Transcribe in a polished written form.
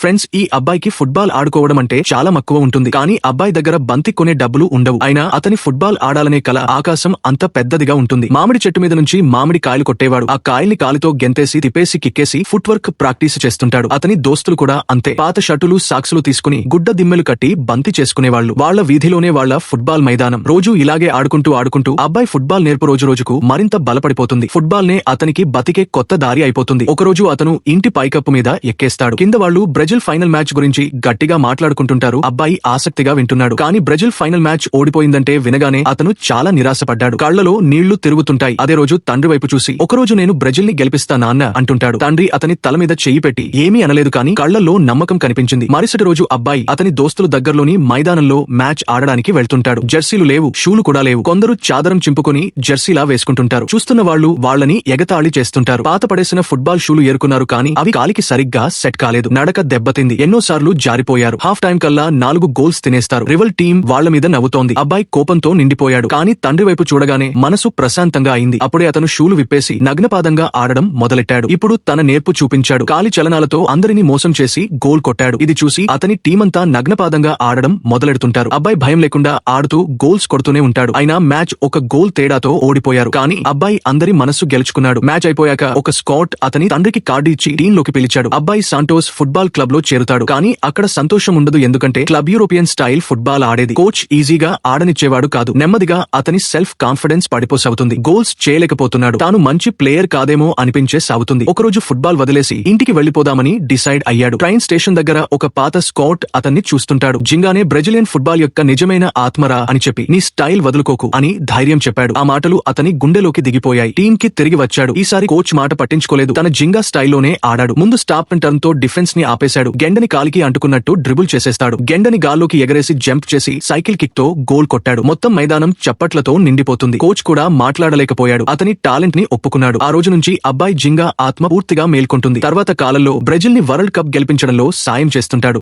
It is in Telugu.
ఫ్రెండ్స్, ఈ అబ్బాయికి ఫుట్బాల్ ఆడుకోవడం అంటే చాలా మక్కువ ఉంటుంది. కానీ అబ్బాయి దగ్గర బంతి కొనే డబ్బులు ఉండవు. అయినా అతని ఫుట్బాల్ ఆడాలనే కల ఆకాశం అంత పెద్దదిగా ఉంటుంది. మామిడి చెట్టు మీద నుంచి మామిడి కాయలు కొట్టేవాడు. ఆ కాయల్ని కాలితో గెంతేసి తిప్పేసి కిక్కేసి ఫుట్ వర్క్ ప్రాక్టీస్ చేస్తుంటాడు. అతని దోస్తులు కూడా అంతే. పాత షర్టులు సాక్సులు తీసుకుని గుడ్డ దిమ్మెలు కట్టి బంతి చేసుకునేవాళ్లు. వాళ్ల వీధిలోనే వాళ్ల ఫుట్బాల్ మైదానం. రోజూ ఇలాగే ఆడుకుంటూ అబ్బాయి ఫుట్బాల్ నేర్పు రోజుకు మరింత బలపడిపోతుంది. ఫుట్బాల్ నే అతనికి బతికే కొత్త దారి అయిపోతుంది. ఒకరోజు అతను ఇంటి పైకప్పు మీద ఎక్కేస్తాడు. కింద వాళ్లు బ్రెజిల్ ఫైనల్ మ్యాచ్ గురించి గట్టిగా మాట్లాడుకుంటుంటారు. అబ్బాయి ఆసక్తిగా వింటున్నాడు. కానీ బ్రెజిల్ ఫైనల్ మ్యాచ్ ఓడిపోయిందంటే వినగానే అతను చాలా నిరాశపడ్డాడు. కళ్లలో నీళ్లు తిరుగుతుంటాయి. అదే రోజు తండ్రి వైపు చూసి, ఒకరోజు నేను బ్రెజిల్ ని గెలిపిస్తా నాన్న అంటుంటాడు. తండ్రి అతని తల మీద చెయ్యి పెట్టి ఏమీ అనలేదు. కానీ కళ్లలో నమ్మకం కనిపించింది. మరుసటి రోజు అబ్బాయి అతని దోస్తులు దగ్గరలోని మైదానంలో మ్యాచ్ ఆడడానికి వెళ్తుంటాడు. జెర్సీలు లేవు, షూలు కూడా లేవు. కొందరు చాదరం చింపుకొని జెర్సీలా వేసుకుంటుంటారు. చూస్తున్న వాళ్లు వాళ్లని ఎగతాళి చేస్తుంటారు. పాత పడేసిన ఫుట్బాల్ షూలు ఏరుకున్నారు. కానీ అవి కాలికి సరిగ్గా సెట్ కాలేదు. నడక దెబ్బతింది. ఎన్నోసార్లు జారిపోయారు. హాఫ్ టైం కల్లా 4 గోల్స్ తినేస్తారు. రివల్ టీం వాళ్ల మీద నవ్వుతోంది. అబ్బాయి కోపంతో నిండిపోయాడు. కానీ తండ్రి వైపు చూడగానే మనసు ప్రశాంతంగా అయింది. అప్పుడే అతను షూలు విప్పేసి నగ్నపాదంగా ఆడడం మొదలెట్టాడు. ఇప్పుడు తన నేర్పు చూపించాడు. కాలి చలనాలతో అందరినీ మోసం చేసి గోల్ కొట్టాడు. ఇది చూసి అతని టీమంతా నగ్నపాదంగా ఆడడం మొదలెడుతుంటారు. అబ్బాయి భయం లేకుండా ఆడుతూ గోల్స్ కొడుతూనే ఉంటాడు. అయినా మ్యాచ్ ఒక గోల్ తేడాతో ఓడిపోయారు. కానీ అబ్బాయి అందరి మనసు గెలుచుకున్నాడు. మ్యాచ్ అయిపోయాక ఒక స్కౌట్ అతని తండ్రికి కార్డు ఇచ్చి టీంలోకి పిలిచాడు. అబ్బాయి సాంటోస్ ఫుట్బాల్ క్లబ్ లో చేరుతాడు. కానీ అక్కడ సంతోషం ఉండదు. ఎందుకంటే క్లబ్ యూరోపియన్ స్టైల్ ఫుట్బాల్ ఆడేది. కోచ్ ఈజీగా ఆడనిచ్చేవాడు కాదు. నెమ్మదిగా అతని సెల్ఫ్ కాన్ఫిడెన్స్ పడిపోసాగుతుంది. గోల్స్ చేయలేకపోతున్నాడు. తాను మంచి ప్లేయర్ కాదేమో అనిపించే సాగుతుంది. ఒకరోజు ఫుట్బాల్ వదిలేసి ఇంటికి వెళ్లిపోదామని డిసైడ్ అయ్యాడు. ట్రైన్ స్టేషన్ దగ్గర ఒక పాత స్కౌట్ అతన్ని చూస్తుంటాడు. జింగానే బ్రెజిలియన్ ఫుట్బాల్ యొక్క నిజమైన ఆత్మరా అని చెప్పి నీ స్టైల్ వదులుకోకు అని ధైర్యం చెప్పాడు. ఆ మాటలు అతని గుండెలోకి దిగిపోయాయి. టీం కి తిరిగి వచ్చాడు. ఈసారి కోచ్ మాట పట్టించుకోలేదు. తన జింగా స్టైల్లోనే ఆడాడు. ముందు స్టాప్ అండ్ టర్న్ తో డిఫెన్స్ ని ఆపేశాడు. గెండని కాలికి అంటుకున్నట్టు డ్రిబుల్ చేసేస్తాడు. గెండని గాల్లోకి ఎగరేసి జంప్ చేసి సైకిల్ కిక్ తో గోల్ కొట్టాడు. మొత్తం మైదానం చప్పట్లతో నిండిపోతుంది. కోచ్ కూడా మాట్లాడలేకపోయాడు. అతని టాలెంట్ ని ఒప్పుకున్నాడు. ఆ రోజు నుంచి అబ్బాయి జింగా ఆత్మ పూర్తిగా మేల్కొంటుంది. తర్వాత కాలంలో బ్రెజిల్ ని వరల్డ్ కప్ గెలిపించడంలో సాయం చేస్తుంటాడు.